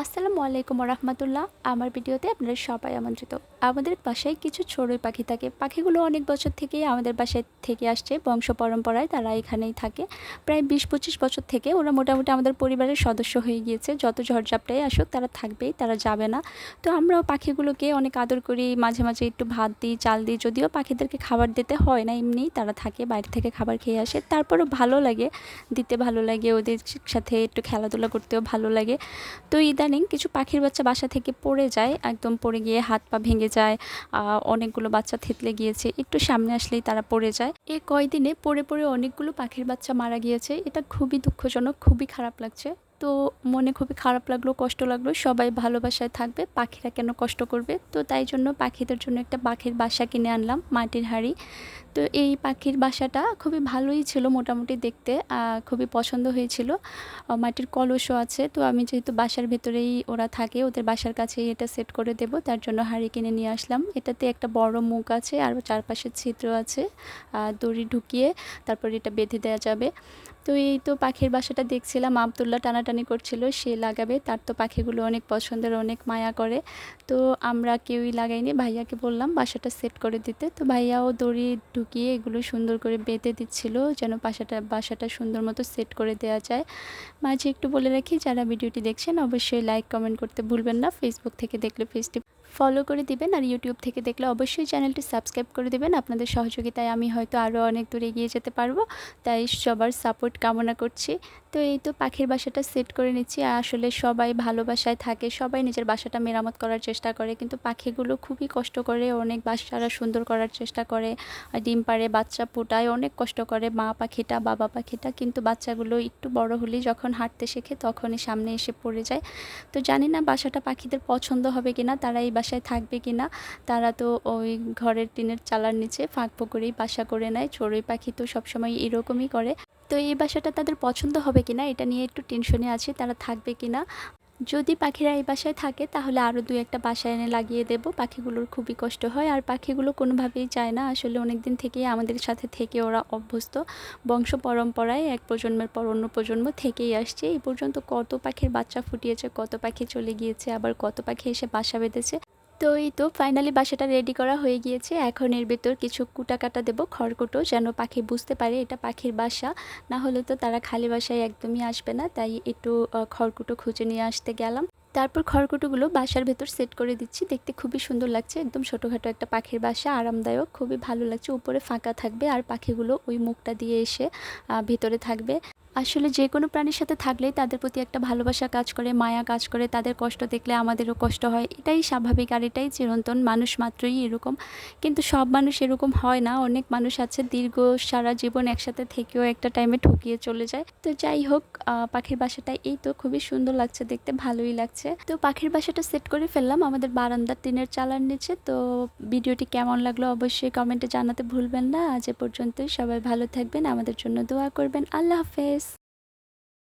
আসসালামু আলাইকুম রাহমাতুল্লাহ। আমার ভিডিওতে আপনারা সবাই আমন্ত্রিত। আমাদের বাসায় কিছু চড়ুই পাখি থাকে। পাখিগুলো অনেক বছর থেকেই আমাদের বাসায় থেকে আসছে, বংশ পরম্পরায় তারা এখানেই থাকে। প্রায় ২০-২৫ বছর থেকে ওরা মোটামুটি আমাদের পরিবারের সদস্য হয়ে গিয়েছে। যত ঝড়ঝাপটাই আসুক তারা থাকবেই, তারা যাবে না। তো আমরাও পাখিগুলোকে অনেক আদর করি, মাঝে মাঝে একটু ভাত দিই, চাল দিই। যদিও পাখিদেরকে খাবার দিতে হয় না, এমনিই তারা থাকে, বাইরে থেকে খাবার খেয়ে আসে। তারপরেও ভালো লাগে, দিতে ভালো লাগে, ওদের সাথে একটু খেলাধুলা করতেও ভালো লাগে। তো ইদানিং কিছু পাখির বাচ্চা বাসা থেকে পড়ে যায়, একদম পড়ে গিয়ে হাত পা ভেঙে যায়। অনেকগুলো বাচ্চা থেতলে গিয়েছে, একটু সামনে আসলেই তারা পড়ে যায়। এই কয়দিনে পড়ে পড়ে অনেকগুলো পাখির বাচ্চা মারা গিয়েছে। এটা খুবই দুঃখজনক, খুবই খারাপ লাগছে। তো মনে খুবই খারাপ লাগলো, কষ্ট লাগলো। সবাই ভালোবাসায় থাকবে, পাখিরা কেন কষ্ট করবে? তো তাই জন্য পাখিদের জন্য একটা পাখির বাসা কিনে আনলাম, মাটির হাঁড়ি। তো এই পাখির বাসাটা খুবই ভালোই ছিল, মোটামুটি দেখতে খুবই পছন্দ হয়েছিল। মাটির কলসও আছে। তো আমি যেহেতু বাসার ভেতরেই ওরা থাকে, ওদের বাসার কাছেই এটা সেট করে দেব, তার জন্য হাঁড়ি কিনে নিয়ে আসলাম। এটাতে একটা বড় মুখ আছে আর চারপাশে ছিদ্র আছে, দড়ি ঢুকিয়ে তারপর এটা বেঁধে দেওয়া যাবে। তো এই তো পাখির বাসাটা দেখছিলাম, আব্দুল্লাহ টানাটানি করছিল, সে লাগাবে। তার তো পাখিগুলো অনেক পছন্দের, অনেক মায়া করে। তো আমরা কেউই লাগাইনি, ভাইয়াকে বললাম বাসাটা সেট করে দিতে। তো ভাইয়াও দড়ি ঢুকিয়ে এগুলো সুন্দর করে বেঁধে দিচ্ছিল, যেন বাসাটা সুন্দর মতো সেট করে দেওয়া যায়। মাঝে একটু বলে রাখি, যারা ভিডিওটি দেখছেন অবশ্যই লাইক কমেন্ট করতে ভুলবেন না। ফেসবুক থেকে দেখলে পেজটি ফলো করে দিবেন, আর ইউটিউব থেকে দেখলে অবশ্যই চ্যানেলটি সাবস্ক্রাইব করে দিবেন। আপনাদের সহযোগিতায় আমি হয়তো আরও অনেক দূর এগিয়ে যেতে পারবো, তাই সবার সাপোর্ট কামনা করছি। তো এই তো পাখির বাসাটা সেট করে নিচ্ছি। আসলে সবাই ভালোবাসায় থাকে, সবাই নিজের বাসাটা মেরামত করার চেষ্টা করে, কিন্তু পাখিগুলো খুবই কষ্ট করে, অনেক বাসাটা সুন্দর করার চেষ্টা করে। ডিম পাড়ে, বাচ্চা ফোটায়, অনেক কষ্ট করে মা পাখিটা, বাবা পাখিটা। কিন্তু বাচ্চাগুলো একটু বড় হলেই যখন হাঁটতে শেখে তখনই সামনে এসে পড়ে যায়। তো জানি না বাসাটা পাখিদের পছন্দ হবে কিনা, তারা এই বাসায় থাকবে কিনা। তারা তো ওই ঘরের টিনের চালার নিচে ফাঁক ফোকরেই বাসা করে নেয়। চড়ুই পাখি তো সবসময় এরকমই করে। তো এই বাসাটা তাদের পছন্দ হবে কিনা এটা নিয়ে একটু টেনশনে আছে, তারা থাকবে কিনা। যদি পাখিরা এই বাসায় থাকে তাহলে আরও ২-১টা বাসা এনে লাগিয়ে দেব। পাখিগুলোর খুবই কষ্ট হয়, আর পাখিগুলো কোনোভাবেই চায় না। আসলে অনেক দিন থেকেই আমাদের সাথে থেকে ওরা অভ্যস্ত, বংশ পরম্পরায় এক প্রজন্মের পর অন্য প্রজন্ম থেকেই আসছে। এই পর্যন্ত কত পাখির বাচ্চা ফুটিয়েছে, কত পাখি চলে গিয়েছে, আবার কত পাখি এসে বাসা বেঁধেছে। তো এই তো ফাইনালি বাসাটা রেডি করা হয়ে গিয়েছে। এখন এর ভেতর কিছু কুটা কাটা দেবো, খড়কুটো, যেন পাখি বুঝতে পারে এটা পাখির বাসা। না হলে তো তারা খালি বাসায় একদমই আসবে না, তাই একটু খড়কুটো খুঁজে নিয়ে আসতে গেলাম। তারপর খড়কুটোগুলো বাসার ভেতর সেট করে দিচ্ছি। দেখতে খুবই সুন্দর লাগছে, একদম ছোটোখাটো একটা পাখির বাসা, আরামদায়ক, খুবই ভালো লাগছে। উপরে ফাঁকা থাকবে আর পাখিগুলো ওই মুখটা দিয়ে এসে ভেতরে থাকবে। আসলে যে কোনো প্রাণীর সাথে থাকলেই তাদের প্রতি একটা ভালোবাসা কাজ করে, মায়া কাজ করে। তাদের কষ্ট দেখলে আমাদেরও কষ্ট হয়, এটাই স্বাভাবিক আর এটাই চিরন্তন। মানুষ মাত্রই এরকম, কিন্তু সব মানুষ এরকম হয় না। অনেক মানুষ আছে দীর্ঘ সারা জীবন একসাথে থেকেও একটা টাইমে ঠকিয়ে চলে যায়। তো যাই হোক, পাখির বাসাটা এই তো খুবই সুন্দর লাগছে দেখতে, ভালোই লাগছে। তো পাখির বাসাটা সেট করে ফেললাম আমাদের বারান্দার টিনের চালার নিচে। তো ভিডিওটি কেমন লাগলো অবশ্যই কমেন্টে জানাতে ভুলবেন না। আজ এ পর্যন্তই, সবাই ভালো থাকবেন, আমাদের জন্য দোয়া করবেন। আল্লাহ হাফেজ।